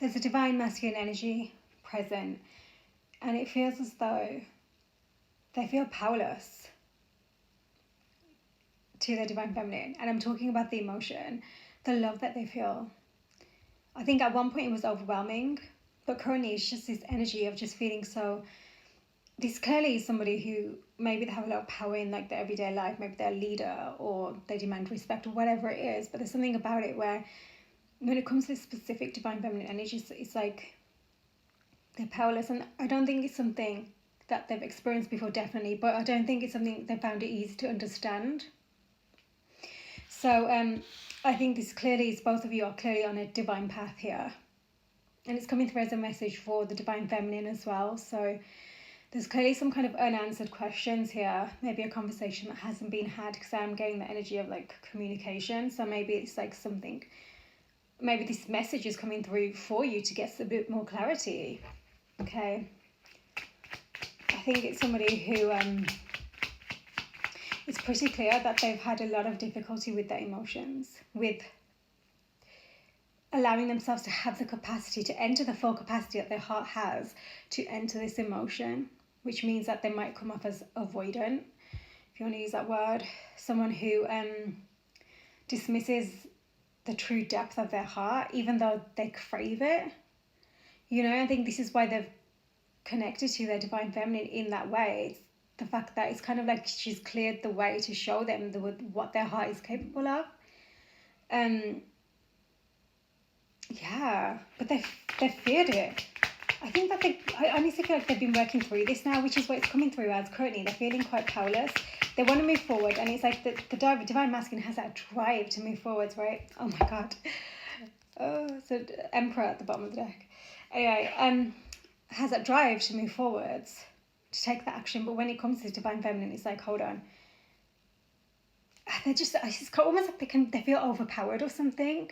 there's a divine masculine energy present, and it feels as though they feel powerless to their divine feminine. And I'm talking about the emotion, the love that they feel. I think at one point it was overwhelming, but currently it's just this energy of just feeling so. This clearly is somebody who maybe they have a lot of power in like their everyday life, maybe they're a leader or they demand respect or whatever it is, but there's something about it where when it comes to specific divine feminine energy, it's like they're powerless. And I don't think it's something that they've experienced before, definitely, but I don't think it's something they found it easy to understand. So I think this clearly is, both of you are clearly on a divine path here, and it's coming through as a message for the divine feminine as well. So there's clearly some kind of unanswered questions here, maybe a conversation that hasn't been had, because I'm getting the energy of like communication. So maybe it's like something, maybe this message is coming through for you to get a bit more clarity. Okay, I think it's somebody who it's pretty clear that they've had a lot of difficulty with their emotions, with allowing themselves to have the capacity to enter the full capacity that their heart has to enter this emotion, which means that they might come off as avoidant, if you want to use that word, someone who dismisses the true depth of their heart, even though they crave it. You know, I think this is why they've connected to their divine feminine in that way. It's the fact that it's kind of like she's cleared the way to show them what their heart is capable of. Yeah, but they feared it. I think that I honestly feel like they've been working through this now, which is what it's coming through as currently. They're feeling quite powerless. They want to move forward, and it's like the divine masculine has that drive to move forwards, right? Oh my god. Oh, so Emperor at the bottom of the deck. Anyway, has that drive to move forwards, to take that action. But when it comes to divine feminine, it's like, hold on. It's just almost like they feel overpowered or something.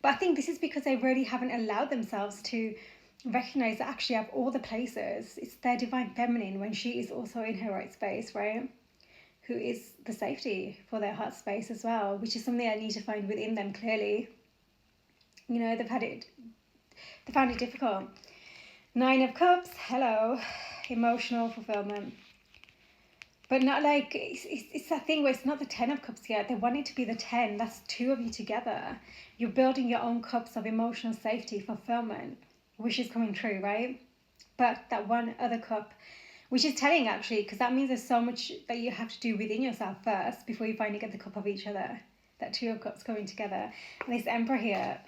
But I think this is because they really haven't allowed themselves to recognize that actually of all the places, it's their divine feminine, when she is also in her right space, right? Who is the safety for their heart space as well, which is something I need to find within them clearly. You know, they found it difficult. 9 of Cups, hello, emotional fulfillment. But not like, it's that thing where it's not the 10 of Cups yet. They want it to be the 10. That's 2 of you together. You're building your own cups of emotional safety, fulfillment, which is coming true, right? But that one other cup, which is telling actually, because that means there's so much that you have to do within yourself first before you finally get the cup of each other. That 2 of Cups coming together. And this Emperor here.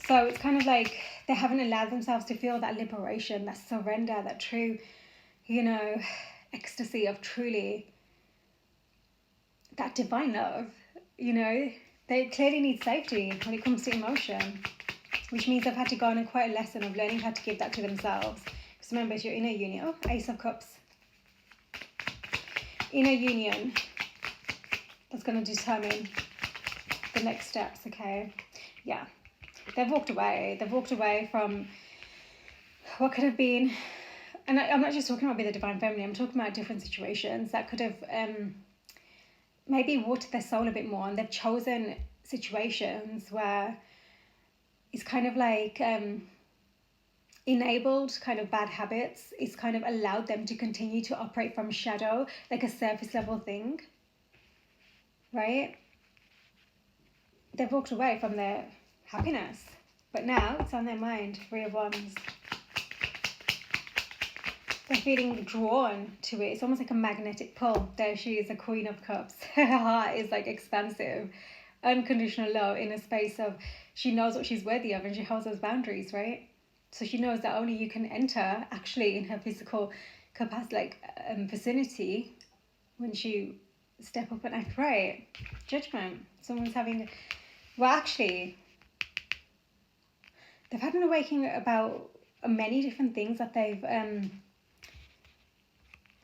So it's kind of like they haven't allowed themselves to feel that liberation, that surrender, that true, you know, ecstasy of truly that divine love. You know, they clearly need safety when it comes to emotion, which means they've had to go on quite a lesson of learning how to give that to themselves. Because remember, it's your inner union. Oh, Ace of Cups. Inner union. That's going to determine the next steps, okay? Yeah. They've walked away. They've walked away from what could have been, and I'm not just talking about being the divine feminine, I'm talking about different situations that could have maybe watered their soul a bit more, and they've chosen situations where it's kind of like enabled kind of bad habits. It's kind of allowed them to continue to operate from shadow, like a surface level thing, right? They've walked away from their happiness, but now it's on their mind. 3 of Wands. They're feeling drawn to it. It's almost like a magnetic pull. There she is, a Queen of Cups. Her heart is like expansive, unconditional love in a space of, she knows what she's worthy of and she holds those boundaries, right? So she knows that only you can enter actually in her physical capacity, like vicinity, when she step up and act right. Judgment. Someone's having, well, actually, they've had an awakening about many different things that they've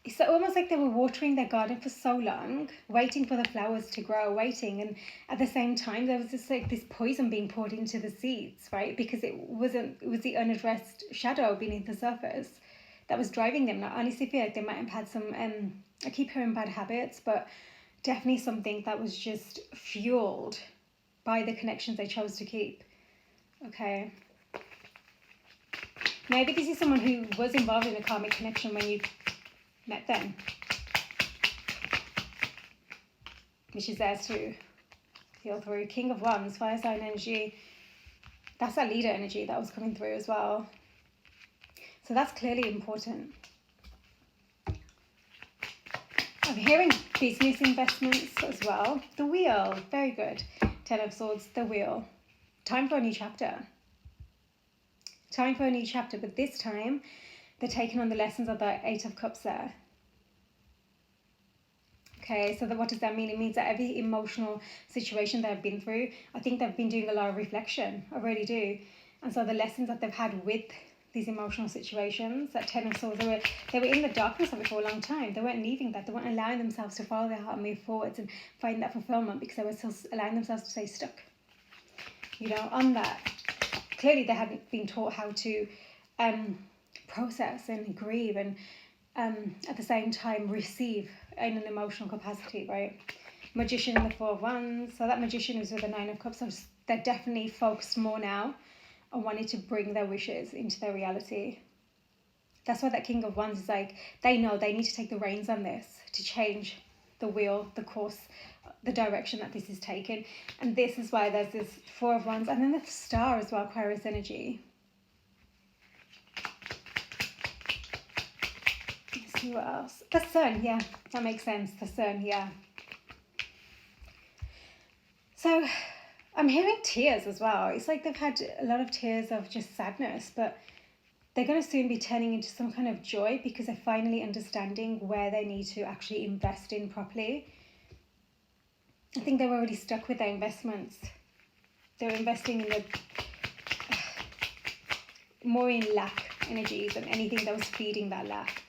it's almost like they were watering their garden for so long, waiting for the flowers to grow, waiting, and at the same time there was this poison being poured into the seeds, right? Because it was the unaddressed shadow beneath the surface that was driving them. Now, I honestly feel like they might have had some I keep hearing bad habits, but definitely something that was just fueled by the connections they chose to keep. Okay. Maybe this is someone who was involved in a karmic connection when you met them, which is theirs to heal through. King of Wands, fire sign energy. That's that leader energy that was coming through as well. So that's clearly important. I'm hearing business investments as well. The wheel, very good. Ten of Swords, the wheel. Time for a new chapter. Time for a new chapter, but this time they're taking on the lessons of the Eight of Cups there. Okay, so what does that mean? It means that every emotional situation they've been through, I think they've been doing a lot of reflection. I really do. And so the lessons that they've had with these emotional situations, that Ten of Swords, they were in the darkness of it for a long time. They weren't leaving that. They weren't allowing themselves to follow their heart and move forwards and find that fulfillment because they were still allowing themselves to stay stuck, on that. Clearly they hadn't been taught how to process and grieve and at the same time receive in an emotional capacity, right? Magician and the Four of Wands. So that Magician is with the Nine of Cups. So they're definitely focused more now on wanting to bring their wishes into their reality. That's why that King of Wands is like, they know they need to take the reins on this to change the wheel, the course, the direction that this is taken. And this is why there's this Four of Wands and then the Star as well, Aquarius energy. Let's see what else. The Sun, yeah, that makes sense. The Sun, yeah. So I'm hearing tears as well. It's like they've had a lot of tears of just sadness, but they're going to soon be turning into some kind of joy because they're finally understanding where they need to actually invest in properly. I think they were already stuck with their investments. They were investing in the more in lack energies than anything that was feeding that lack.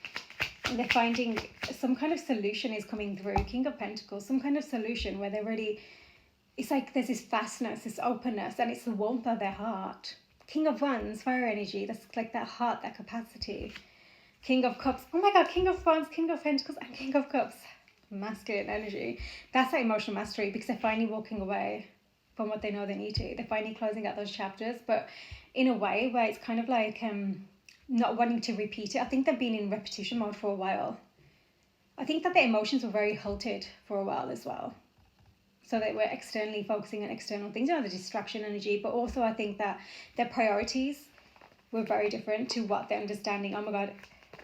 And they're finding some kind of solution is coming through. King of Pentacles, some kind of solution where they're already, it's like there's this vastness, this openness, and it's the warmth of their heart. King of Wands, fire energy, that's like that heart, that capacity. King of Cups, oh my God, King of Wands, King of Pentacles, and King of Cups. Masculine energy. That's that emotional mastery because they're finally walking away from what they know they need to. They're finally closing out those chapters, but in a way where it's kind of like not wanting to repeat it. I think they've been in repetition mode for a while. I think that their emotions were very halted for a while as well. So they were externally focusing on external things, the distraction energy, but also I think that their priorities were very different to what they're understanding. Oh my God,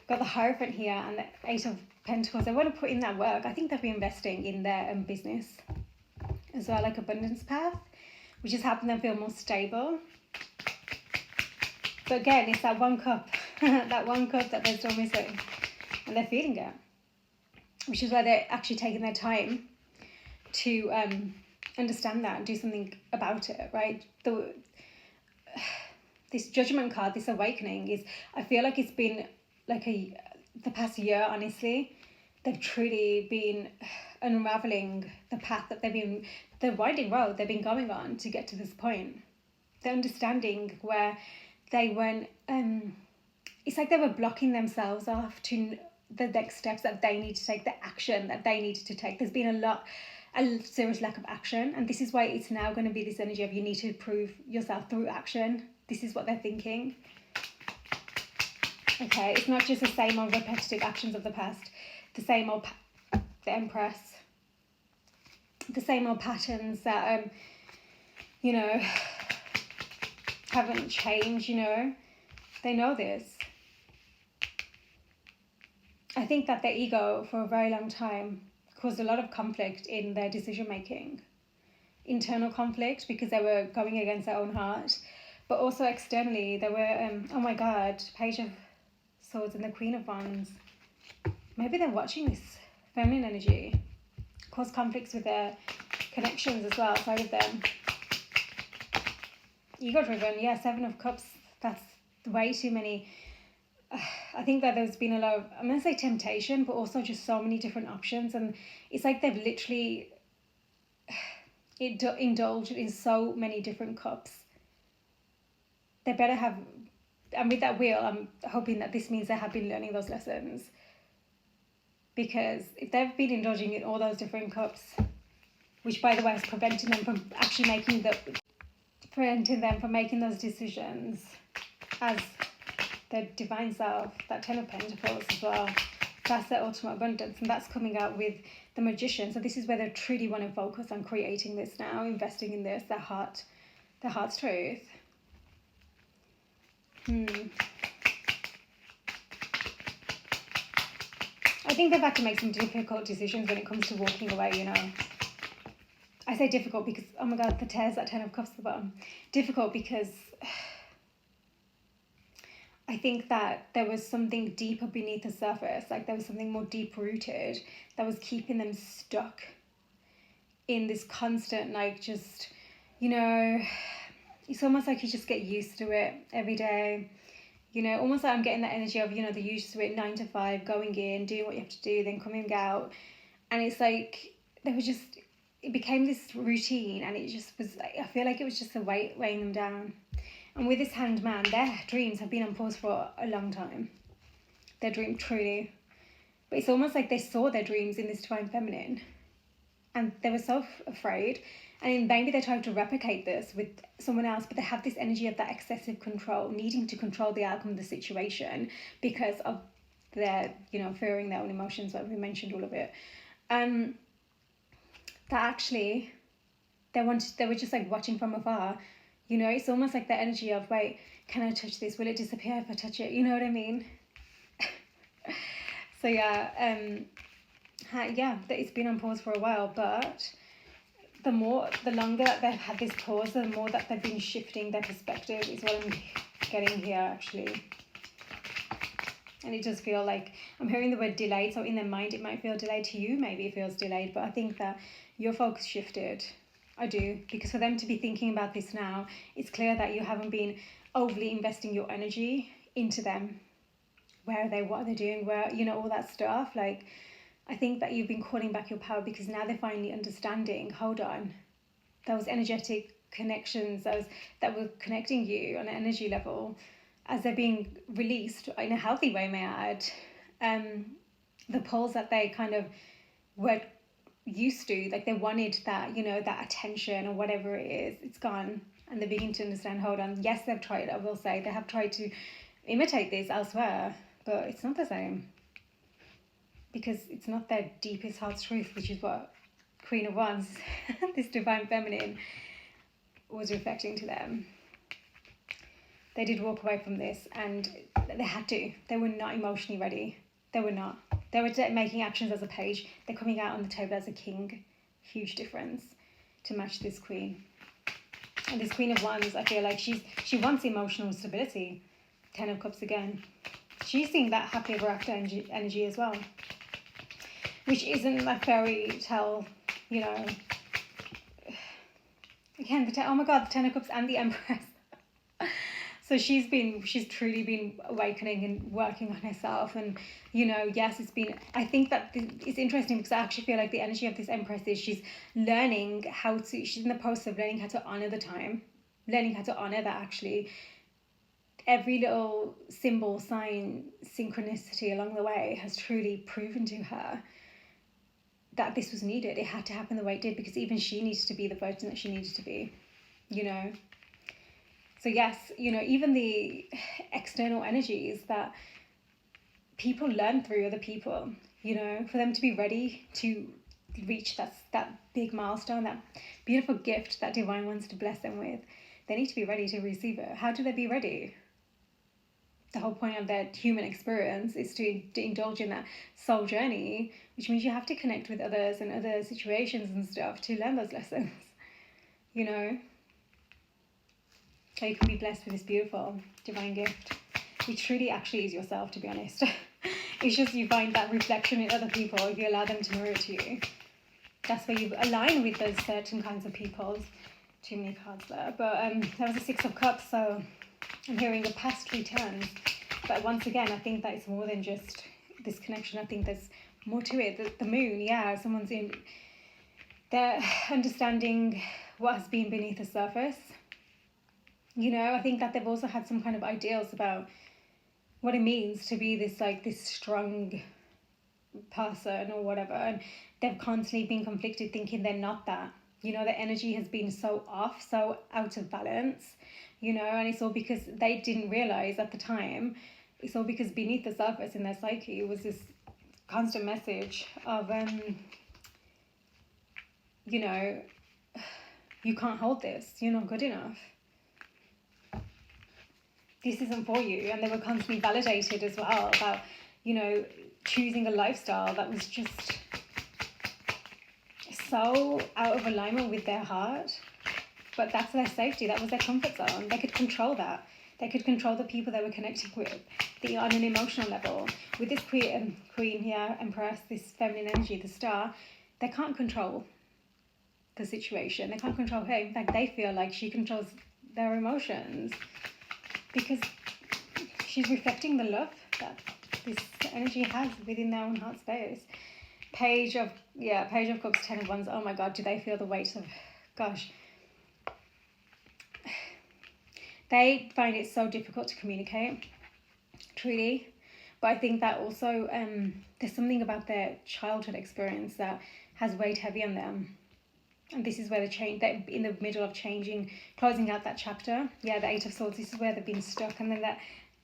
got the Hierophant here and the Eight of Pentacles. They want to put in that work. I think they'll be investing in their business as well, like abundance path, which is helping them feel more stable. But again, it's that one cup, that one cup that they're still missing, and they're feeling it, which is why they're actually taking their time to understand that and do something about it, right? This Judgment card, this awakening is, I feel like it's been like the past year, honestly, they've truly been unraveling the path that the winding road they've been going on to get to this point. They're understanding where they went, it's like they were blocking themselves off to the next steps that they need to take, the action that they needed to take. There's been a serious lack of action, and this is why it's now going to be this energy of you need to prove yourself through action. This is what they're thinking. Okay, it's not just the same old repetitive actions of the past, the same old, the Empress, the same old patterns that, haven't changed, They know this. I think that their ego, for a very long time, caused a lot of conflict in their decision-making. Internal conflict, because they were going against their own heart, but also externally, they were, oh my God, Page of Swords and the Queen of Wands. Maybe they're watching this feminine energy cause conflicts with their connections as well, outside of them. Ego driven, yeah, Seven of Cups, that's way too many. I think that there's been a lot of, I'm going to say temptation, but also just so many different options, and it's like they've literally indulged in so many different cups. They better have, and with that wheel, I'm hoping that this means they have been learning those lessons, because if they've been indulging in all those different cups, which by the way is preventing them from actually preventing them from making those decisions as their divine self. That Ten of Pentacles as well, that's their ultimate abundance, and that's coming out with the Magician. So this is where they truly want to focus on creating this now, investing in this, their heart's truth. I think they've had to make some difficult decisions when it comes to walking away, you know. I say difficult because, oh my God, the tears, that Ten of Cups at the bottom. Difficult because I think that there was something deeper beneath the surface, like there was something more deep-rooted that was keeping them stuck in this constant, like, just, you know, it's almost like you just get used to it every day. You know, almost like I'm getting that energy of, you know, the used to it, 9 to 5, going in, doing what you have to do, then coming out. And it's like, it became this routine, and it just was, I feel like it was just a weight weighing them down. And with this Hanged Man, their dreams have been on pause for a long time. Their dream, truly. But it's almost like they saw their dreams in this Divine Feminine. And they were so afraid. And maybe they tried to replicate this with someone else, but they have this energy of that excessive control, needing to control the outcome of the situation because of their, you know, fearing their own emotions, like we mentioned all of it. That actually, they were just like watching from afar. You know, it's almost like the energy of, wait, can I touch this? Will it disappear if I touch it? You know what I mean? So yeah, it's been on pause for a while, but the longer that they've had this pause, the more that they've been shifting their perspective is what I'm getting here, actually. And it does feel like, I'm hearing the word delayed, so in their mind it might feel delayed to you, maybe it feels delayed, but I think that your focus shifted. I do, because for them to be thinking about this now, it's clear that you haven't been overly investing your energy into them. Where are they? What are they doing? Where, you know, all that stuff. Like, I think that you've been calling back your power because now they're finally understanding, hold on, those energetic connections that were connecting you on an energy level, as they're being released in a healthy way, may I add, the poles that they kind of were used to, like they wanted that, you know, that attention or whatever it is, it's gone, and they begin to understand, hold on, yes, they've tried, I will say, they have tried to imitate this elsewhere, but it's not the same, because it's not their deepest heart's truth, which is what Queen of Wands, this Divine Feminine, was reflecting to them. They did walk away from this, and they had to. They were not emotionally ready. They were not. They were making actions as a page. They're coming out on the table as a king. Huge difference to match this queen. And this Queen of Wands, I feel like she wants emotional stability. Ten of Cups again. She's seeing that happy ever after energy as well, which isn't a fairy tale, you know. Again, oh my God, the Ten of Cups and the Empress. So she's truly been awakening and working on herself, and, you know, yes, I think that it's interesting because I actually feel like the energy of this Empress is she's she's in the process of learning how to honor the time, learning how to honor that actually every little symbol, sign, synchronicity along the way has truly proven to her that this was needed. It had to happen the way it did, because even she needs to be the version that she needed to be, you know. So yes, you know, even the external energies that people learn through other people, you know, for them to be ready to reach that big milestone, that beautiful gift that Divine wants to bless them with, they need to be ready to receive it. How do they be ready? The whole point of their human experience is to indulge in that soul journey, which means you have to connect with others and other situations and stuff to learn those lessons, you know. So you can be blessed with this beautiful divine gift, which truly actually is yourself, to be honest. It's just you find that reflection in other people if you allow them to mirror to you. That's where you align with those certain kinds of people. Too many cards there. But that was a Six of Cups, so I'm hearing the past returns. But once again, I think that it's more than just this connection. I think there's more to it. The moon, yeah, they're understanding what has been beneath the surface. You know, I think that they've also had some kind of ideals about what it means to be this strong person or whatever, and they've constantly been conflicted thinking they're not that. You know, the energy has been so off, so out of balance, you know, and it's all because they didn't realize at the time. It's all because beneath the surface in their psyche was this constant message of, you know, you can't hold this, you're not good enough, this isn't for you. And they were constantly validated as well about, you know, choosing a lifestyle that was just so out of alignment with their heart. But that's their safety, that was their comfort zone. They could control that. They could control the people they were connecting with on an emotional level. With this queen here, Empress, this feminine energy, the star, they can't control the situation. They can't control her. In fact, they feel like she controls their emotions because she's reflecting the love that this energy has within their own heart space. Page of Cups, 10 of Wands. Oh my God, do they feel the weight of, gosh. They find it so difficult to communicate, truly. But I think that also there's something about their childhood experience that has weighed heavy on them. And this is where they're in the middle of changing, closing out that chapter. Yeah, the Eight of Swords, this is where they've been stuck. And then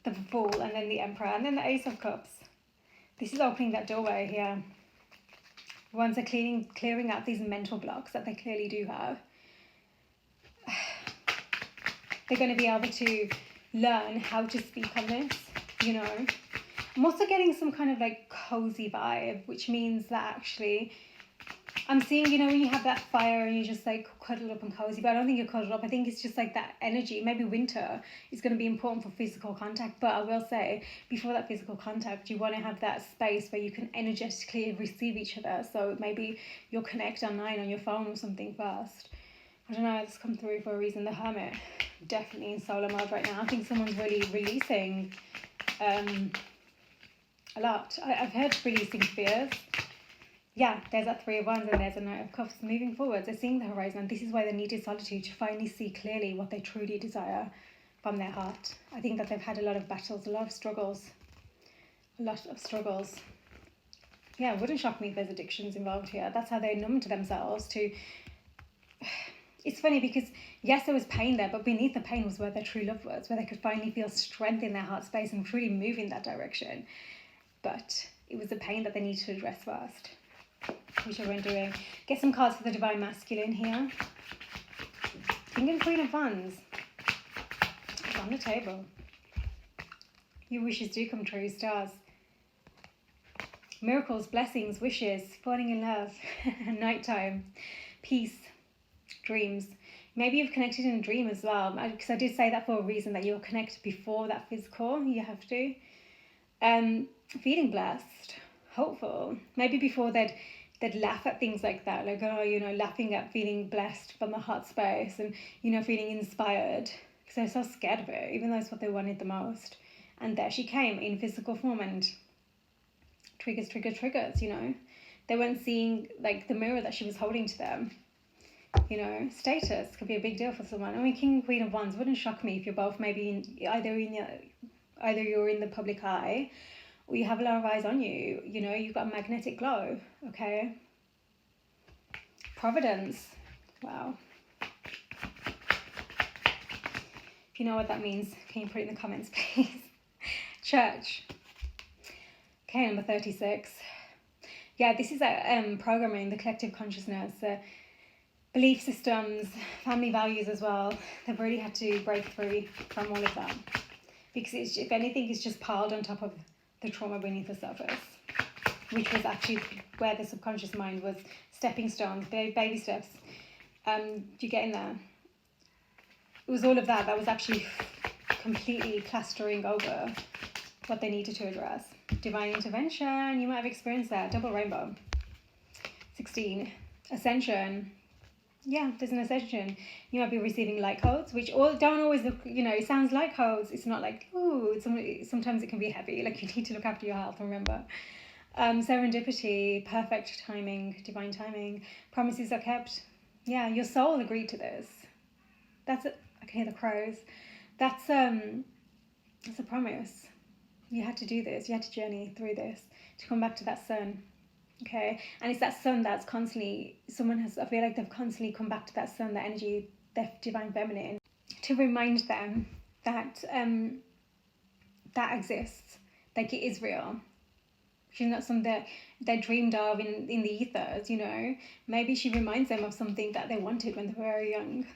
the Fool, and then the Emperor, and then the Ace of Cups. This is opening that doorway here. Once they're clearing out these mental blocks that they clearly do have, they're going to be able to learn how to speak on this, you know. I'm also getting some kind of like cozy vibe, which means that actually I'm seeing, you know, when you have that fire and you just like cuddle up and cozy, but I don't think you're cuddled up. I think it's just like that energy. Maybe winter is going to be important for physical contact, but I will say before that physical contact, you want to have that space where you can energetically receive each other. So maybe you'll connect online on your phone or something first. I don't know, it's come through for a reason. The Hermit, definitely in solo mode right now. I think someone's really releasing a lot. I've heard releasing fears. Yeah, there's that Three of Wands and there's a Knight of Cups. Moving forward, they're seeing the horizon, and this is why they needed solitude, to finally see clearly what they truly desire from their heart. I think that they've had a lot of battles, a lot of struggles. Yeah, it wouldn't shock me if there's addictions involved here. That's how they numbed themselves to... It's funny because, yes, there was pain there, but beneath the pain was where their true love was, where they could finally feel strength in their heart space and truly move in that direction. But it was the pain that they needed to address first, which I went doing. Get some cards for the Divine Masculine here. King and Queen of Wands. It's on the table. Your wishes do come true, stars. Miracles, blessings, wishes, falling in love, nighttime, peace, dreams. Maybe you've connected in a dream as well, because I did say that for a reason, that you'll connect before that physical. You have to. Feeling blessed, hopeful. Maybe before they'd laugh at things like that, like, oh, you know, laughing at feeling blessed from the heart space and, you know, feeling inspired, because they're so scared of it, even though it's what they wanted the most. And there she came in physical form, and triggers, you know. They weren't seeing like the mirror that she was holding to them. You know, status could be a big deal for someone. I mean, King and Queen of Wands wouldn't shock me if you're both maybe either you're in the public eye, or you have a lot of eyes on you. You know, you've got a magnetic glow. Okay. Providence. Wow. If you know what that means, can you put it in the comments, please? Church. Okay, number 36. Yeah, this is programming the collective consciousness. Belief systems, family values as well. They've really had to break free from all of that, because it's, if anything, it's just piled on top of the trauma beneath the surface, which was actually where the subconscious mind was stepping stones, baby steps. You get in there. It was all of that was actually completely plastering over what they needed to address. Divine intervention, you might have experienced that. Double rainbow. 16. Ascension. Yeah, there's an ascension. You might be receiving light codes, which don't always look, you know, it sounds like codes. It's not like, ooh, sometimes it can be heavy. Like, you need to look after your health, remember. Serendipity, perfect timing, divine timing. Promises are kept. Yeah, your soul agreed to this. That's it. I can hear the crows. That's a promise. You had to do this. You had to journey through this to come back to that sun. Okay, and it's that sun that's constantly, I feel like they've constantly come back to that sun, that energy, their divine feminine, to remind them that that exists, like it is real. She's not something that they're dreamed of in the ethers, you know. Maybe she reminds them of something that they wanted when they were very young,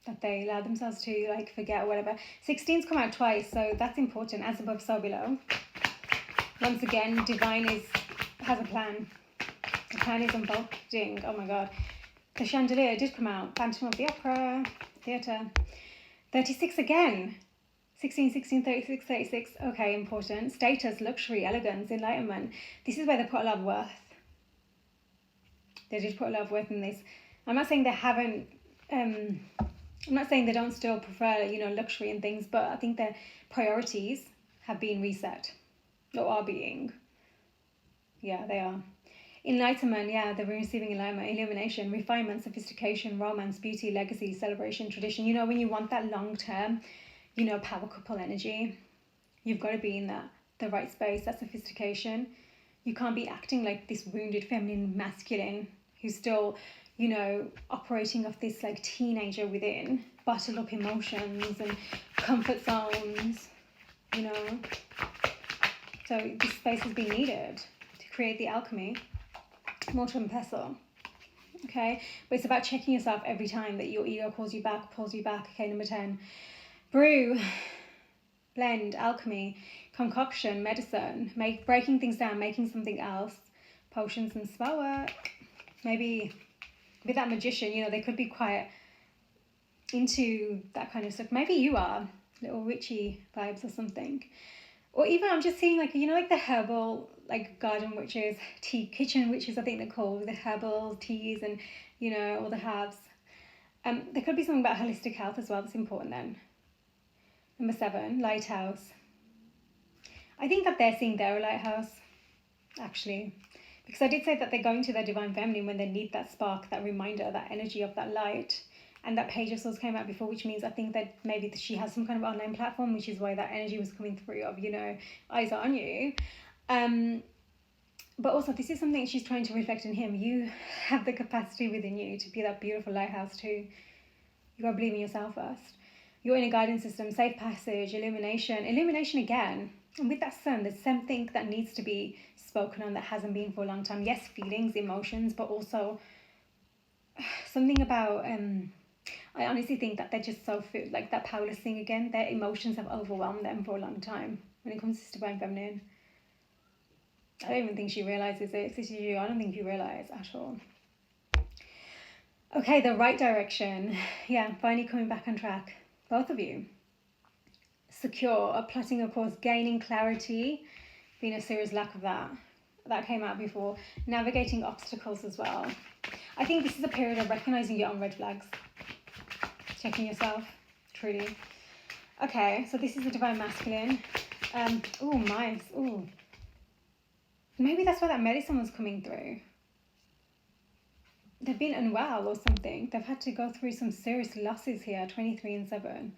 that they allowed themselves to like forget or whatever. 16's come out twice, so that's important. As above, so below. Once again, divine has a plan. The plan is unfolding. Oh my god. The chandelier did come out. Phantom of the Opera, theatre. 36 again. 16, 16, 36, 36. Okay, important. Status, luxury, elegance, enlightenment. This is where they put a lot of worth. They did put a lot of worth in this. I'm not saying they haven't... I'm not saying they don't still prefer, you know, luxury and things, but I think their priorities have been reset. Or are being. Yeah, they are. Enlightenment, yeah, they're receiving enlightenment, illumination, refinement, sophistication, romance, beauty, legacy, celebration, tradition. You know, when you want that long-term, you know, power couple energy, you've got to be in the right space, that sophistication. You can't be acting like this wounded feminine masculine who's still, you know, operating off this like teenager within, bottled up emotions and comfort zones, you know. So this space has been needed to create the alchemy. Mortar and pestle. Okay, but it's about checking yourself every time that your ego pulls you back. Okay, number 10. Brew, blend, alchemy, concoction, medicine, breaking things down, making something else, potions and spell work. Maybe with that magician, you know, they could be quite into that kind of stuff. Maybe you are, little witchy vibes or something. Or even I'm just seeing like, you know, like the herbal, like garden witches, kitchen witches, I think they're called, the herbal teas and, you know, all the herbs. There could be something about holistic health as well that's important then. Number 7, lighthouse. I think that they're seeing their lighthouse, actually. Because I did say that they're going to their divine feminine when they need that spark, that reminder, that energy of that light. And that Page of Swords came out before, which means I think that maybe she has some kind of online platform, which is why that energy was coming through of, you know, eyes are on you. But also, this is something she's trying to reflect in him. You have the capacity within you to be that beautiful lighthouse too. You gotta believe in yourself first. Your inner guidance system, safe passage, illumination again. And with that sun, there's something that needs to be spoken on that hasn't been for a long time. Yes, feelings, emotions, but also something about... I honestly think that they're just so like that powerless thing again. Their emotions have overwhelmed them for a long time when it comes to divine feminine. I don't even think she realizes it. I don't think you realize at all. Okay, the right direction. Yeah, finally coming back on track. Both of you. Secure, plotting a course, gaining clarity. Been a serious lack of that. That came out before. Navigating obstacles as well. I think this is a period of recognizing your own red flags. Checking yourself, truly. Okay, so this is the divine masculine. Oh, mice. Oh, maybe that's why that medicine was coming through. They've been unwell or something. They've had to go through some serious losses here. 23 and 7.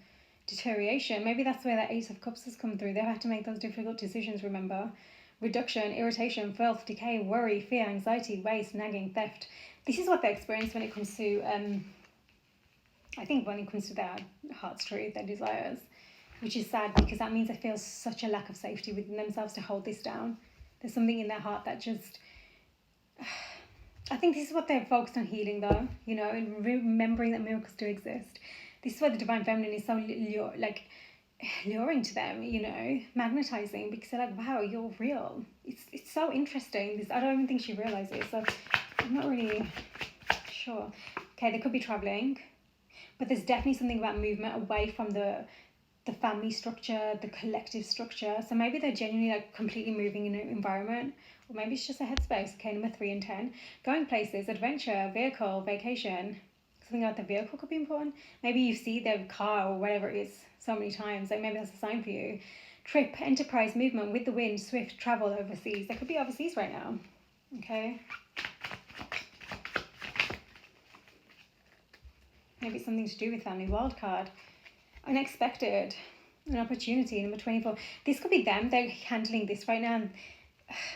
Deterioration. Maybe that's where that Ace of Cups has come through. They've had to make those difficult decisions, remember. Reduction, irritation, filth, decay, worry, fear, anxiety, waste, nagging, theft. This is what they experience when it comes to... I think when it comes to their heart's truth, their desires, which is sad because that means they feel such a lack of safety within themselves to hold this down. There's something in their heart that just... I think this is what they're focused on healing though, you know, and remembering that miracles do exist. This is why the divine feminine is so luring to them, you know, magnetizing, because they're like, wow, you're real. It's so interesting. I don't even think she realizes, so I'm not really sure. Okay, they could be traveling. But there's definitely something about movement away from the family structure, the collective structure. So maybe they're genuinely like completely moving in an environment, or maybe it's just a headspace. Okay, number 3 and 10. Going places, adventure, vehicle, vacation. Something about the vehicle could be important. Maybe you see their car or whatever it is so many times. Like maybe that's a sign for you. Trip, enterprise, movement, with the wind, swift, travel overseas. They could be overseas right now. Okay. Maybe it's something to do with family. Wild card. Unexpected. an opportunity. Number 24, this could be them. They're handling this right now.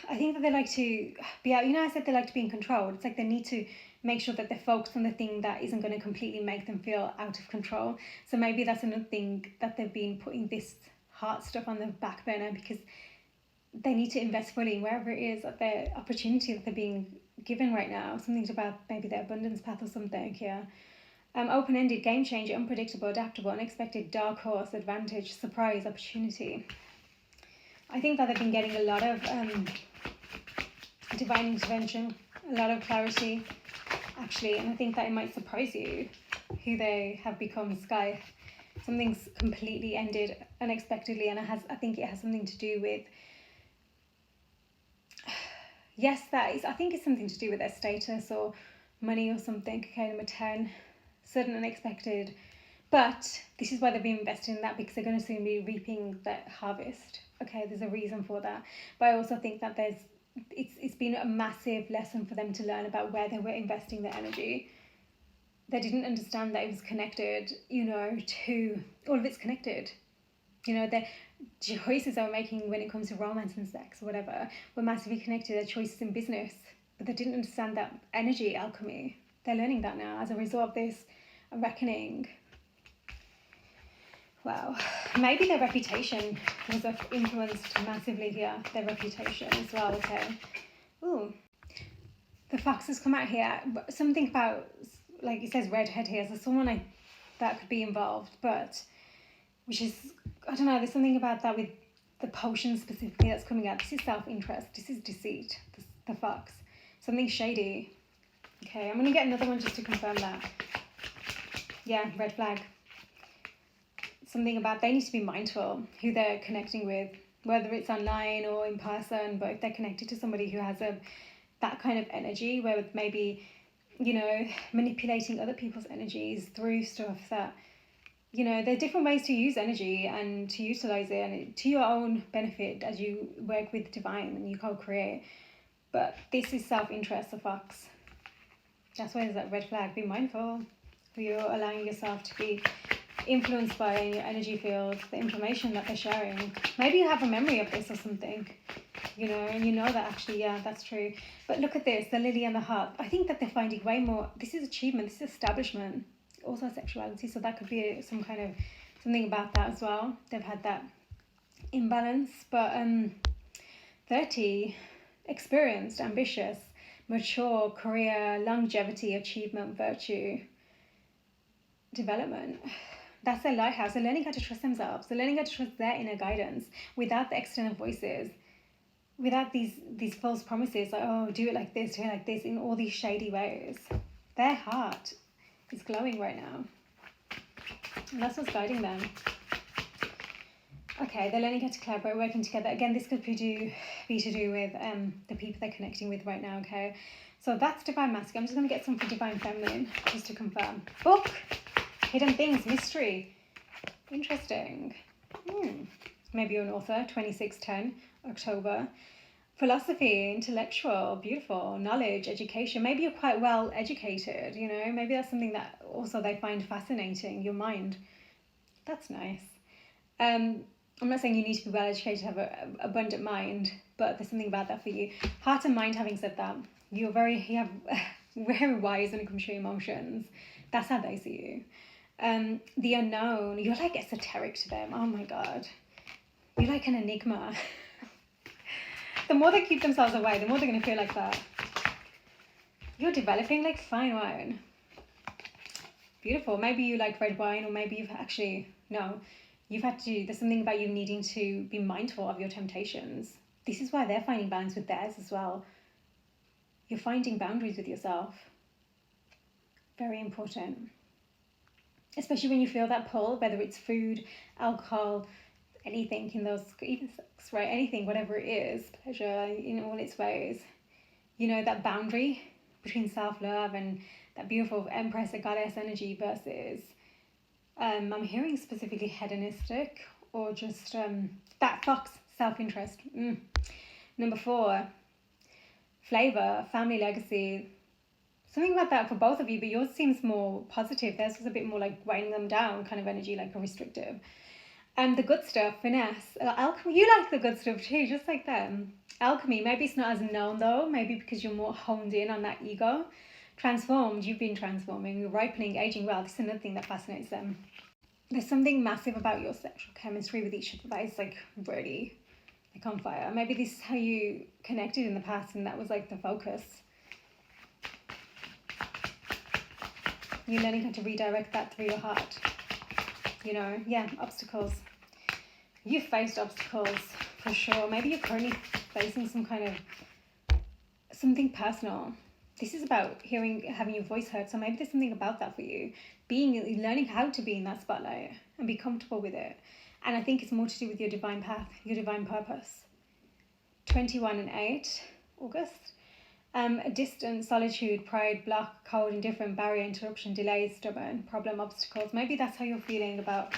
I think that they like to be out. I said they like to be in control. It's like they need to make sure that they're focused on the thing that isn't going to completely make them feel out of control. So maybe that's another thing that they've been putting this heart stuff on the back burner, because they need to invest fully in wherever it is that their opportunity that they're being given right now. Something about maybe their abundance path or something. Yeah. Open-ended, game changer, unpredictable, adaptable, unexpected, dark horse, advantage, surprise, opportunity. I think that they've been getting a lot of divine intervention, a lot of clarity, actually, and I think that it might surprise you who they have become, Sky. Something's completely ended unexpectedly, and I think it has something to do with, yes, I think it's something to do with their status or money or something. Okay, number 10, sudden, unexpected. But this is why they've been investing in that, because they're going to soon be reaping that harvest. Okay, there's a reason for that. But I also think that it's been a massive lesson for them to learn about where they were investing their energy. They didn't understand that it was connected, to all of it's connected. The choices they were making when it comes to romance and sex or whatever were massively connected to their choices in business. But they didn't understand that energy alchemy. They're learning that now as a result of this reckoning. Wow. Maybe their reputation was influenced massively here. Their reputation as well, okay. Ooh. The fox has come out here. Something about, like it says redhead here, so someone that could be involved, but which is, I don't know, there's something about that with the potion specifically that's coming out. This is self-interest. This is deceit, the fox. Something shady. Okay, I'm going to get another one just to confirm that. Yeah, red flag. Something about they need to be mindful who they're connecting with, whether it's online or in person, but if they're connected to somebody who has that kind of energy, where maybe, manipulating other people's energies through stuff that, there are different ways to use energy and to utilize it and to your own benefit as you work with divine and you co-create. But this is self-interest, the fox. That's why there's that red flag. Be mindful who you're allowing yourself to be influenced by in your energy field, the information that they're sharing. Maybe you have a memory of this or something, and you know that actually, yeah, that's true. But look at this, the lily and the heart. I think that they're finding way more, this is achievement, this is establishment, also sexuality, so that could be some kind of, something about that as well. They've had that imbalance, but 30, experienced, ambitious, mature, career, longevity, achievement, virtue, development. That's their lighthouse. They're learning how to trust themselves. They're learning how to trust their inner guidance without the external voices, without these false promises like, oh, do it like this, in all these shady ways. Their heart is glowing right now. And that's what's guiding them. Okay, they're learning how to collaborate, working together. Again, this could be to do with the people they're connecting with right now, okay? So that's divine masculine. I'm just going to get some for divine feminine, just to confirm. Book. Hidden things, mystery. Interesting. Maybe you're an author, 2610, October. Philosophy, intellectual, beautiful, knowledge, education. Maybe you're quite well educated, Maybe that's something that also they find fascinating, your mind. That's nice. I'm not saying you need to be well educated to have an abundant mind, but there's something about that for you. Heart and mind, having said that, you have very wise when it comes to your emotions. That's how they see you. The unknown, you're like esoteric to them. Oh my God. You're like an enigma. The more they keep themselves away, the more they're going to feel like that. You're developing like fine wine. Beautiful. Maybe you like red wine, or maybe there's something about you needing to be mindful of your temptations. This is why they're finding balance with theirs as well. You're finding boundaries with yourself. Very important. Especially when you feel that pull, whether it's food, alcohol, anything in those, even sex, right? Anything, whatever it is, pleasure in all its ways. That boundary between self-love and that beautiful empress or goddess energy versus, I'm hearing specifically hedonistic, or just that fox, self-interest. Number 4, flavor, family legacy. Something about that for both of you, but yours seems more positive. Theirs was a bit more like weighing them down kind of energy, like a restrictive. And the good stuff, finesse, alchemy. You like the good stuff too, just like them. Alchemy, maybe it's not as known though, maybe because you're more honed in on that ego. Transformed, you've been transforming, you're ripening, aging well. This is another thing that fascinates them. There's something massive about your sexual chemistry with each other that is like really like on fire. Maybe this is how you connected in the past and that was like the focus. You're learning how to redirect that through your heart. You know, yeah, obstacles. You've faced obstacles for sure. Maybe you're currently facing some kind of something personal. This is about having your voice heard. So maybe there's something about that for you. Learning how to be in that spotlight and be comfortable with it. And I think it's more to do with your divine path, your divine purpose. 21 and 8, August. Distance, solitude, pride, block, cold, indifferent, barrier, interruption, delays, stubborn, problem, obstacles. Maybe that's how you're feeling about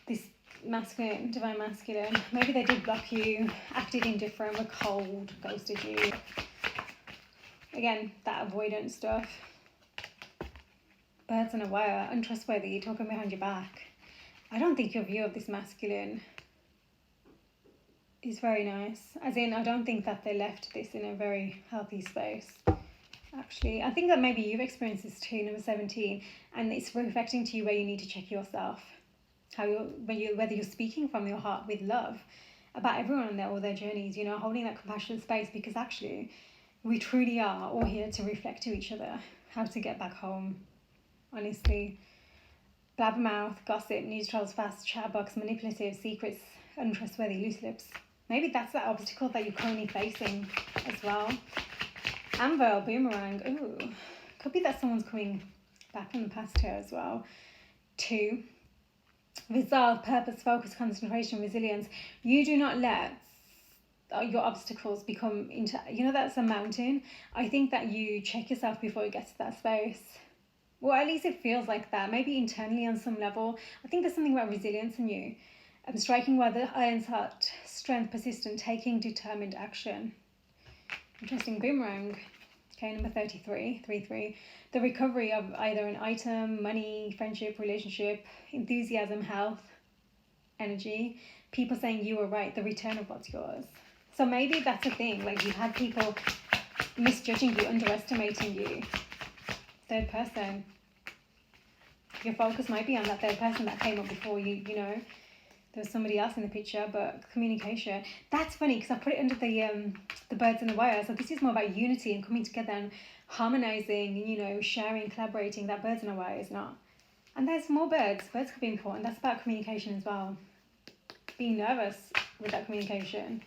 this masculine, divine masculine. Maybe they did block you, acted indifferent, were cold, ghosted you. Again, that avoidance stuff. Birds on a wire, untrustworthy, talking behind your back. I don't think your view of this masculine is very nice. As in, I don't think that they left this in a very healthy space. Actually, I think that maybe you've experienced this too, number 17, and it's reflecting to you where you need to check yourself. Whether you're speaking from your heart with love about everyone and all their journeys, you know, holding that compassionate space, because actually we truly are all here to reflect to each other how to get back home, honestly. Blabbermouth, gossip, news trolls, fast, chatbox, manipulative, secrets, untrustworthy, loose lips. Maybe that's that obstacle that you're currently facing as well. Anvil, boomerang. Ooh, could be that someone's coming back from the past here as well. 2. Resolve, purpose, focus, concentration, resilience. You do not let your obstacles become into, you know, that's a mountain. I think that you check yourself before you get to that space. Well, at least it feels like that. Maybe internally on some level. I think there's something about resilience in you. Striking while the iron's hot, strength, persistent, taking determined action. Interesting. Boomerang. Okay, number 33, 3-3. The recovery of either an item, money, friendship, relationship, enthusiasm, health, energy. People saying you were right, the return of what's yours. So maybe that's a thing. Like you've had people misjudging you, underestimating you. Third person. Your focus might be on that third person that came up before you, you know. There was somebody else in the picture, but communication. That's funny because I put it under the birds and the wire. So this is more about unity and coming together and harmonizing, you know, sharing, collaborating. That birds and a wire is not. And there's more birds. Birds could be important. That's about communication as well. Being nervous with that communication.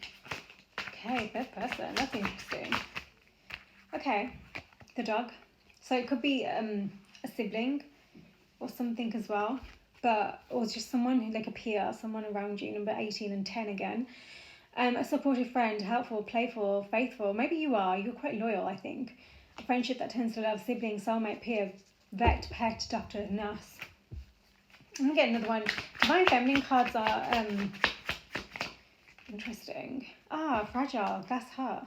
Okay, third person. That's interesting. Okay, the dog. So it could be a sibling or something as well. Or just someone who, like a peer, someone around you, number 18 and 10 again. A supportive friend, helpful, playful, faithful. Maybe you're quite loyal, I think. A friendship that turns to love, sibling, soulmate, peer, vet, pet, doctor, nurse. I'm gonna get another one. Divine feminine cards are interesting. Fragile, glass heart.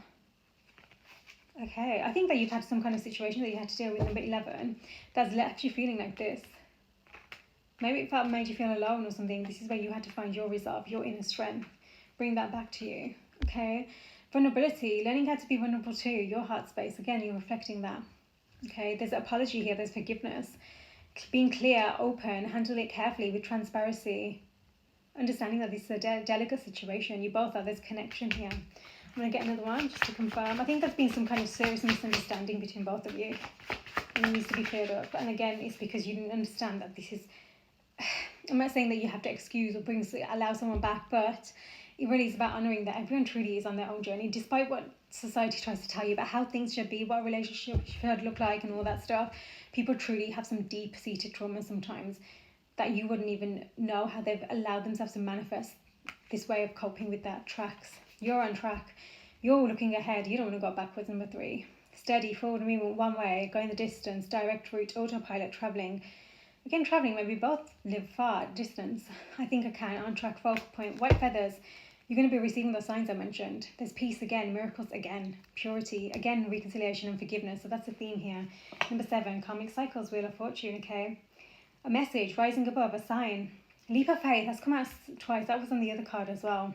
Okay, I think that you've had some kind of situation that you had to deal with, number 11, that's left you feeling like this. Maybe it made you feel alone or something. This is where you had to find your resolve, your inner strength. Bring that back to you, okay? Vulnerability, learning how to be vulnerable too, your heart space. Again, you're reflecting that, okay? There's apology here, there's forgiveness. Being clear, open, handle it carefully with transparency. Understanding that this is a delicate situation. You both are, there's connection here. I'm going to get another one just to confirm. I think there's been some kind of serious misunderstanding between both of you. And it needs to be cleared up. And again, it's because you didn't understand that this is... I'm not saying that you have to excuse or allow someone back, but it really is about honouring that everyone truly is on their own journey, despite what society tries to tell you about how things should be, what a relationship should look like and all that stuff. People truly have some deep-seated trauma sometimes that you wouldn't even know how they've allowed themselves to manifest this way of coping with that tracks. You're on track. You're looking ahead. You don't want to go backwards, number 3. Steady, forward movement, one way, going the distance, direct route, autopilot, travelling. Again, travelling, maybe both live far, distance. I think I can, on track, focal point, white feathers. You're going to be receiving those signs I mentioned. There's peace again, miracles again, purity, again, reconciliation and forgiveness. So that's the theme here. Number 7, karmic cycles, wheel of fortune, okay? A message, rising above, a sign. Leap of faith has come out twice. That was on the other card as well.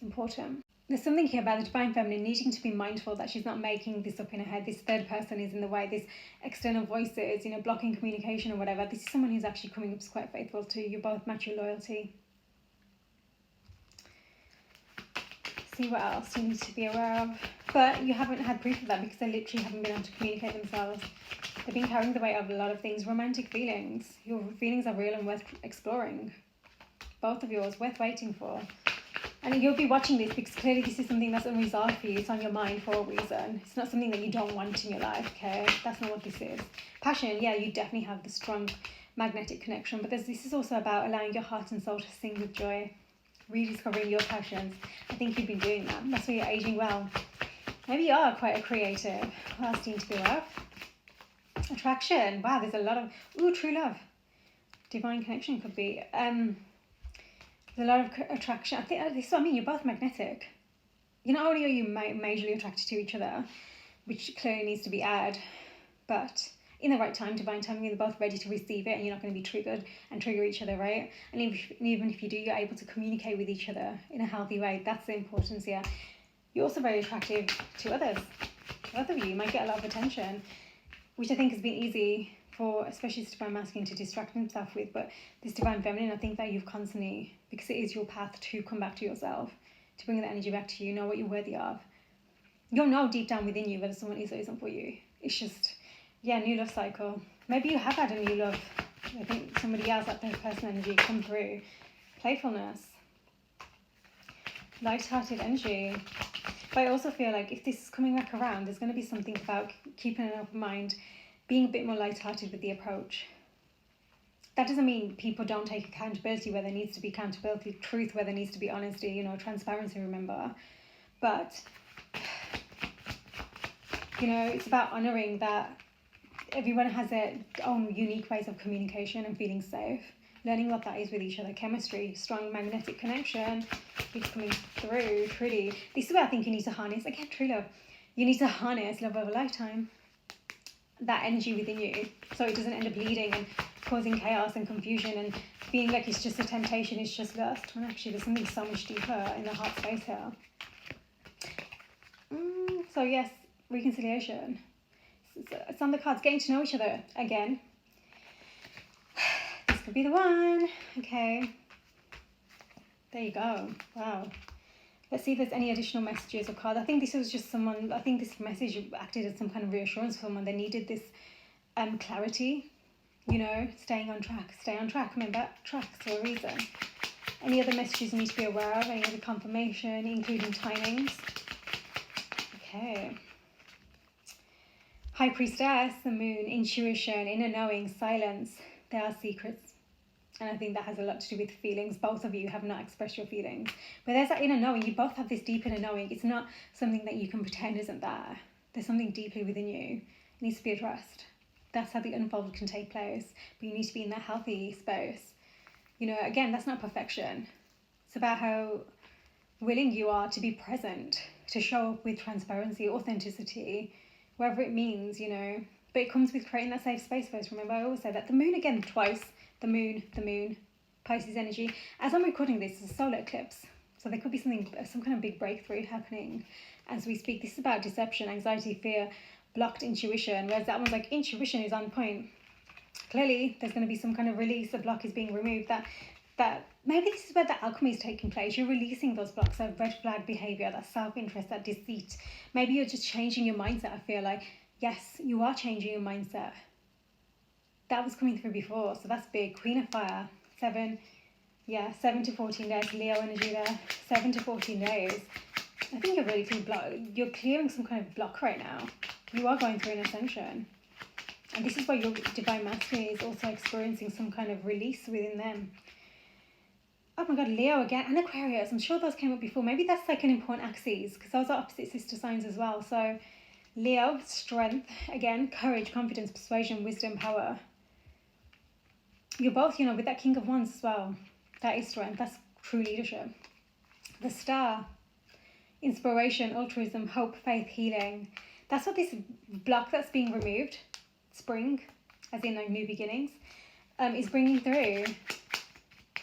Important. There's something here about the divine feminine needing to be mindful that she's not making this up in her head. This third person is in the way, this external voices, blocking communication or whatever. This is someone who's actually coming up as quite faithful to you. Both match your loyalty. See what else you need to be aware of. But you haven't had proof of that because they literally haven't been able to communicate themselves. They've been carrying the weight of a lot of things. Romantic feelings. Your feelings are real and worth exploring. Both of yours, worth waiting for. And you'll be watching this because clearly this is something that's unresolved for you. It's on your mind for a reason. It's not something that you don't want in your life, okay? That's not what this is. Passion, yeah, you definitely have the strong magnetic connection. But this is also about allowing your heart and soul to sing with joy. Rediscovering your passions. I think you've been doing that. That's why you're aging well. Maybe you are quite a creative. What else do you need to be aware of? Attraction. Wow, there's a lot of... Ooh, true love. Divine connection could be... There's a lot of attraction. I think this is what I mean. You're both magnetic. Not only are you majorly attracted to each other, which clearly needs to be aired, but in the right time, divine timing, you're both ready to receive it and you're not going to be triggered and trigger each other, right? And even if you do, you're able to communicate with each other in a healthy way. That's the importance here. You're also very attractive to others. Both of you might get a lot of attention, which I think has been easy for especially this divine masculine to distract himself with, but this divine feminine, I think that you've constantly, because it is your path to come back to yourself, to bring the energy back to you, know what you're worthy of. You'll know deep down within you whether someone is or isn't for you. It's just, new love cycle. Maybe you have had a new love. I think somebody else, that third person energy, come through. Playfulness. Light-hearted energy. But I also feel like if this is coming back around, there's going to be something about keeping an open mind, being a bit more light-hearted with the approach. That doesn't mean people don't take accountability where there needs to be accountability, truth where there needs to be honesty, transparency, remember. But, it's about honouring that everyone has their own unique ways of communication and feeling safe. Learning what that is with each other. Chemistry, strong magnetic connection. It's coming through, truly. This is where I think you need to harness, again, true love. You need to harness love of a lifetime. That energy within you, so it doesn't end up bleeding and causing chaos and confusion and feeling like it's just a temptation, it's just lust, when actually there's something so much deeper in the heart space here. So yes, reconciliation. It's on the cards, getting to know each other again. This could be the one. Okay. There you go. Wow. Let's see if there's any additional messages or cards. I think this was just someone, I think this message acted as some kind of reassurance for someone. They needed this clarity, staying on track. Stay on track. Remember, tracks for a reason. Any other messages you need to be aware of? Any other confirmation, including timings? Okay. High Priestess, the moon, intuition, inner knowing, silence. There are secrets. And I think that has a lot to do with feelings. Both of you have not expressed your feelings. But there's that inner knowing. You both have this deep inner knowing. It's not something that you can pretend isn't there. There's something deeply within you. It needs to be addressed. That's how the unfold can take place. But you need to be in that healthy space. Again, that's not perfection. It's about how willing you are to be present, to show up with transparency, authenticity, whatever it means, But it comes with creating that safe space first. Remember, I always say that. The moon again, twice. The moon, Pisces energy. As I'm recording this, it's a solar eclipse. So there could be some kind of big breakthrough happening as we speak. This is about deception, anxiety, fear, blocked intuition. Whereas that one's like intuition is on point. Clearly, there's going to be some kind of release. A block is being removed. That maybe this is where the alchemy is taking place. You're releasing those blocks, that red flag behavior, that self-interest, that deceit. Maybe you're just changing your mindset. I feel like, yes, you are changing your mindset. That was coming through before, so that's big. Queen of Fire, 7 to 14 days. Leo energy there, 7 to 14 days. I think you're really you're clearing some kind of block right now. You are going through an ascension. And this is why your divine masculine is also experiencing some kind of release within them. Oh my God, Leo again, and Aquarius. I'm sure those came up before. Maybe that's like an important axis, because those are opposite sister signs as well. So Leo, strength, again, courage, confidence, persuasion, wisdom, power. You're both, with that King of Wands as well. That is strength. That's true leadership. The Star. Inspiration, altruism, hope, faith, healing. That's what this block that's being removed, spring, as in like new beginnings, is bringing through.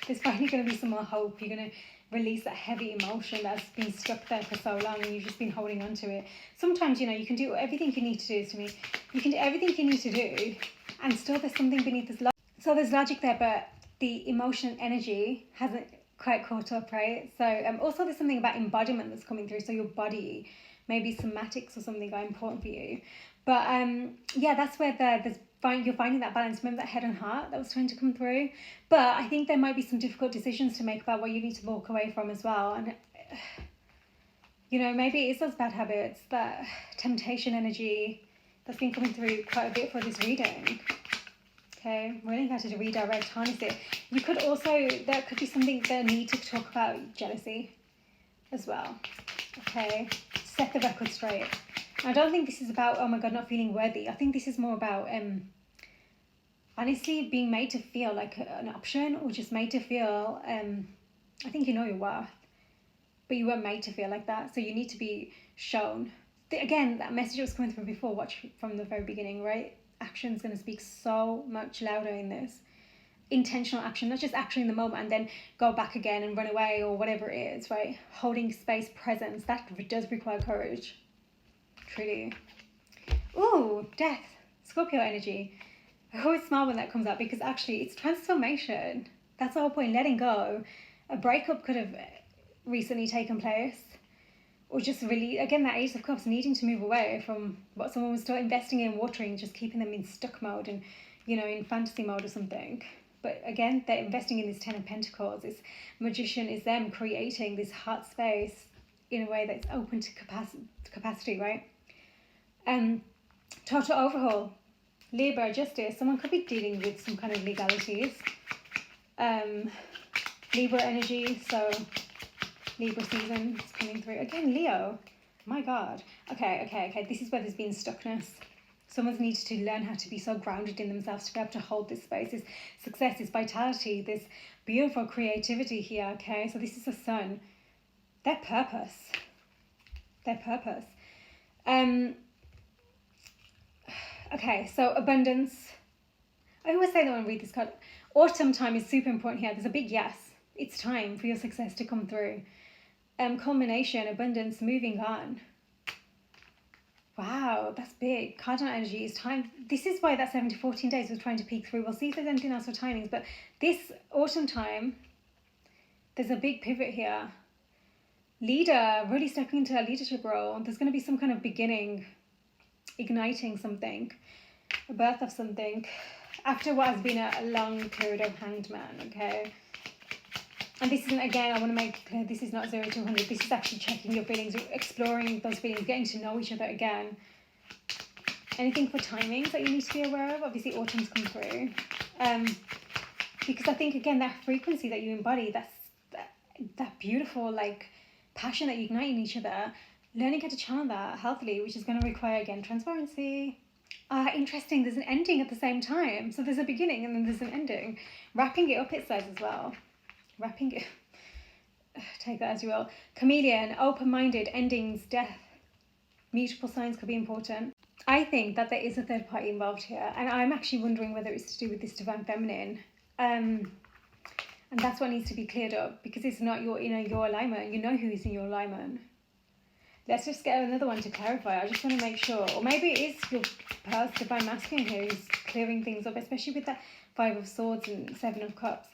There's finally going to be some more hope. You're going to release that heavy emotion that's been stuck there for so long and you've just been holding on to it. Sometimes, you can do everything you need to do to me. You can do everything you need to do and still there's something beneath this logic. So there's logic there, but the emotion energy hasn't quite caught up, right? So also there's something about embodiment that's coming through. So your body, maybe somatics or something are important for you. But that's where you're finding that balance. Remember that head and heart that was trying to come through? But I think there might be some difficult decisions to make about what you need to walk away from as well. And, maybe it's those bad habits, that temptation energy that's been coming through quite a bit for this reading. Okay, really how to redirect, harness it. You could also, there could be something that need to talk about jealousy as well. Okay, set the record straight. I don't think this is about, oh my God, not feeling worthy. I think this is more about honestly being made to feel like an option, or just made to feel, I think you know your worth, but you weren't made to feel like that. So you need to be shown. Again, that message was coming through before, watch from the very beginning, right? Action's going to speak so much louder in this. Intentional action, not just action in the moment and then go back again and run away or whatever it is, right? Holding space, presence, that does require courage. Truly. Ooh, death, Scorpio energy. I always smile when that comes out because actually it's transformation. That's the whole point, letting go. A breakup could have recently taken place, or just really, again, that Ace of Cups, needing to move away from what someone was still investing in, watering, just keeping them in stuck mode and, in fantasy mode or something. But again, they're investing in this Ten of Pentacles. This Magician is them creating this heart space in a way that's open to capacity, right? Total overhaul. Libra, justice. Someone could be dealing with some kind of legalities. Libra energy, so Libra season is coming through. Again, Leo. My God. Okay. This is where there's been stuckness. Someone's needed to learn how to be so grounded in themselves to be able to hold this space, this success, this vitality, this beautiful creativity here, okay? So this is the sun. Their purpose. Okay, so abundance. I always say that when I read this card, autumn time is super important here. There's a big yes. It's time for your success to come through. Culmination, abundance, moving on. Wow, that's big. Cardinal energy is time. This is why that 7 to 14 days was trying to peek through. We'll see if there's anything else for timings. But this autumn time, there's a big pivot here. Leader, really stepping into a leadership role. There's going to be some kind of beginning, igniting something, a birth of something, after what has been a long period of Hanged Man, okay? And this isn't, again, I want to make clear, this is not 0 to 100. This is actually checking your feelings, exploring those feelings, getting to know each other again. Anything for timings that you need to be aware of? Obviously, autumn's come through. Because I think, again, that frequency that you embody, that beautiful, like, passion that you ignite in each other, learning how to channel that healthily, which is going to require, again, transparency. Interesting, there's an ending at the same time. So there's a beginning and then there's an ending. Wrapping it up, it says as well. Wrapping it, take that as you will. Chameleon, open-minded, endings, death. Mutable signs could be important. I think that there is a third party involved here, and I'm actually wondering whether it's to do with this divine feminine. And that's what needs to be cleared up, because it's not your alignment. You know who is in your alignment. Let's just get another one to clarify. I just want to make sure, or maybe it is your divine masculine here who's clearing things up, especially with that 5 of Swords and 7 of Cups.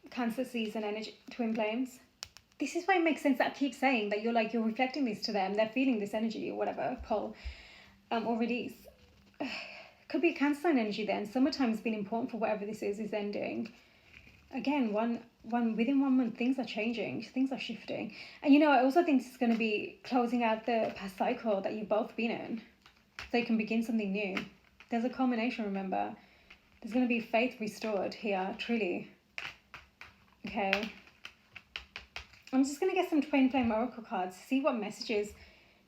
Cancer season energy, twin flames. This is why it makes sense that I keep saying that you're reflecting this to them. They're feeling this energy or whatever, pull or release. Could be a Cancer sign energy then. Summertime has been important for whatever this is ending. Again, within 1 month, things are changing, things are shifting. And I also think this is going to be closing out the past cycle that you've both been in, so you can begin something new. There's a culmination, remember. There's going to be faith restored here, truly. Okay, I'm just going to get some twin flame oracle cards, see what messages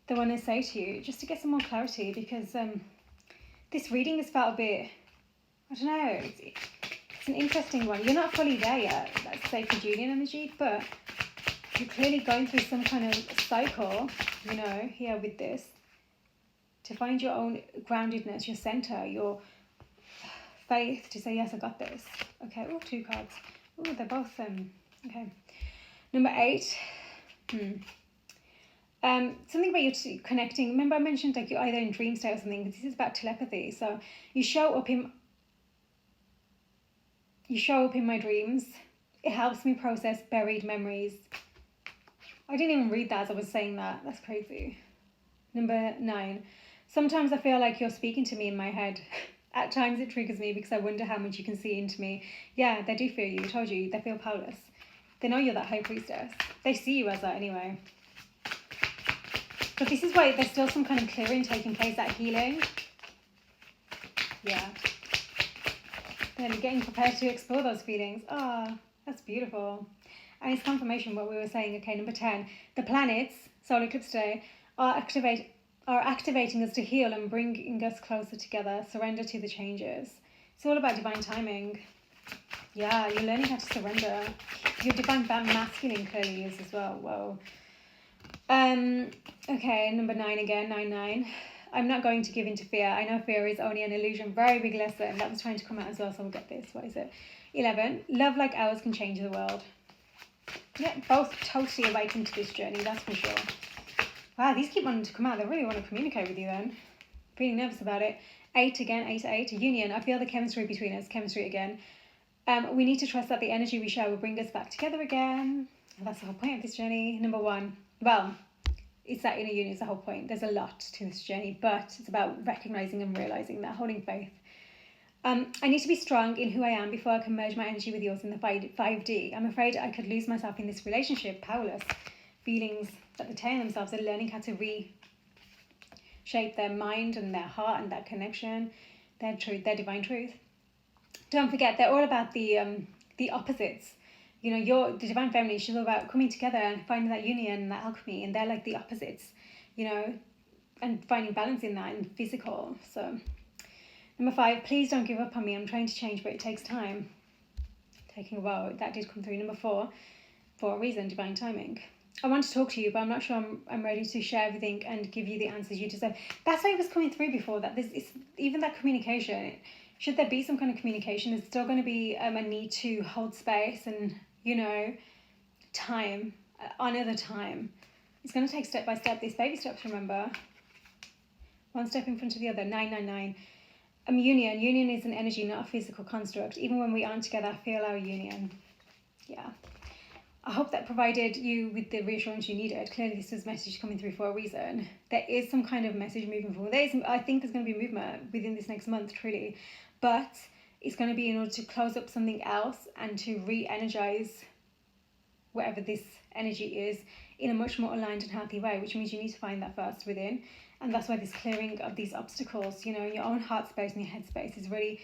they want to say to you, just to get some more clarity, because this reading has felt a bit, I don't know, it's an interesting one. You're not fully there yet, that's sacred union energy, but you're clearly going through some kind of cycle, here with this, to find your own groundedness, your center, your faith, to say, yes, I got this. Okay, 2 cards. Oh, they're both okay. Number 8. Something about you connecting. Remember I mentioned like you're either in dream state or something. This is about telepathy. So you show up in my dreams. It helps me process buried memories. I didn't even read that as I was saying that. That's crazy. Number 9. Sometimes I feel like you're speaking to me in my head. At times it triggers me because I wonder how much you can see into me. Yeah, they do feel you. I told you, they feel powerless. They know you're that high priestess. They see you as that anyway. But this is why there's still some kind of clearing taking place, that healing. Yeah. Then getting prepared to explore those feelings. That's beautiful. And it's confirmation what we were saying. Okay, number 10. The planets, solar eclipse today, are activating us to heal and bringing us closer together. Surrender to the changes. It's all about divine timing. Yeah, you're learning how to surrender. Your divine masculine clearly is as well. Whoa. Okay, number 9 again. 9. I'm not going to give in to fear. I know fear is only an illusion. Very big lesson. That was trying to come out as well, so we'll get this. What is it? 11. Love like ours can change the world. Yeah, both totally awakened to this journey, that's for sure. Wow, these keep wanting to come out. They really want to communicate with you then. Feeling nervous about it. 8 again, 8. Union. I feel the chemistry between us. Chemistry again. We need to trust that the energy we share will bring us back together again. That's the whole point of this journey. Number 1. Well, it's that inner union is the whole point. There's a lot to this journey, but it's about recognizing and realizing that, holding faith. I need to be strong in who I am before I can merge my energy with yours in the 5D. I'm afraid I could lose myself in this relationship. Powerless. Feelings that retain themselves are learning how to reshape their mind and their heart and that connection, their truth, their divine truth. Don't forget, they're all about the opposites. You know, the divine feminine, she's all about coming together and finding that union and that alchemy, and they're like the opposites, you know, and finding balance in that and physical. So, number 5, please don't give up on me. I'm trying to change, but it takes time. Taking a while. That did come through. Number 4, for a reason, divine timing. I want to talk to you, but I'm not sure I'm ready to share everything and give you the answers you deserve. That's why it was coming through before, that even that communication, should there be some kind of communication, there's still going to be a need to hold space and, you know, time, honor the time. It's going to take step by step, these baby steps, remember. One step in front of the other. 9. Union. Union is an energy, not a physical construct. Even when we aren't together, I feel our union. Yeah. I hope that provided you with the reassurance you needed. Clearly, this is a message coming through for a reason. There is some kind of message moving forward. I think there's going to be movement within this next month, truly. But it's going to be in order to close up something else and to re-energize whatever this energy is in a much more aligned and healthy way, which means you need to find that first within. And that's why this clearing of these obstacles, you know, your own heart space and your head space is really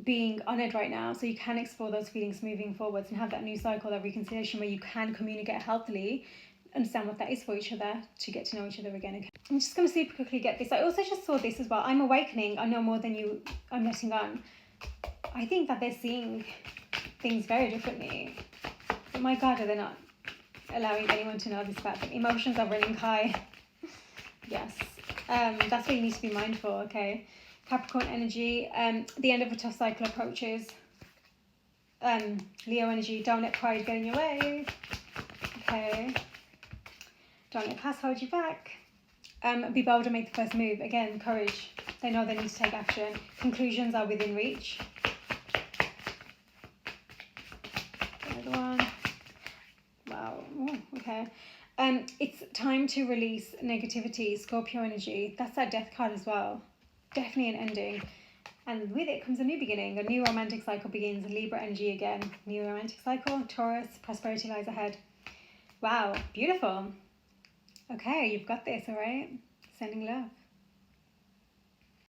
being honoured right now, so you can explore those feelings moving forwards and have that new cycle, that reconciliation where you can communicate healthily, understand what that is for each other, to get to know each other again. Okay. I'm just going to super quickly get this. I also just saw this as well. I'm awakening. I know more than you. I'm letting on. I think that they're seeing things very differently. But my God, are they not allowing anyone to know this about them? Emotions are running high. Yes. That's what you need to be mindful, okay? Capricorn energy, the end of a tough cycle approaches. Leo energy, don't let pride get in your way. Okay. Don't let past hold you back. Be bold and make the first move. Again, courage. They know they need to take action. Conclusions are within reach. Another one. Wow. Ooh, okay. It's time to release negativity. Scorpio energy. That's that death card as well. Definitely an ending. And with it comes a new beginning. A new romantic cycle begins. Libra energy again. New romantic cycle. Taurus. Prosperity lies ahead. Wow. Beautiful. Okay, you've got this, all right? Sending love.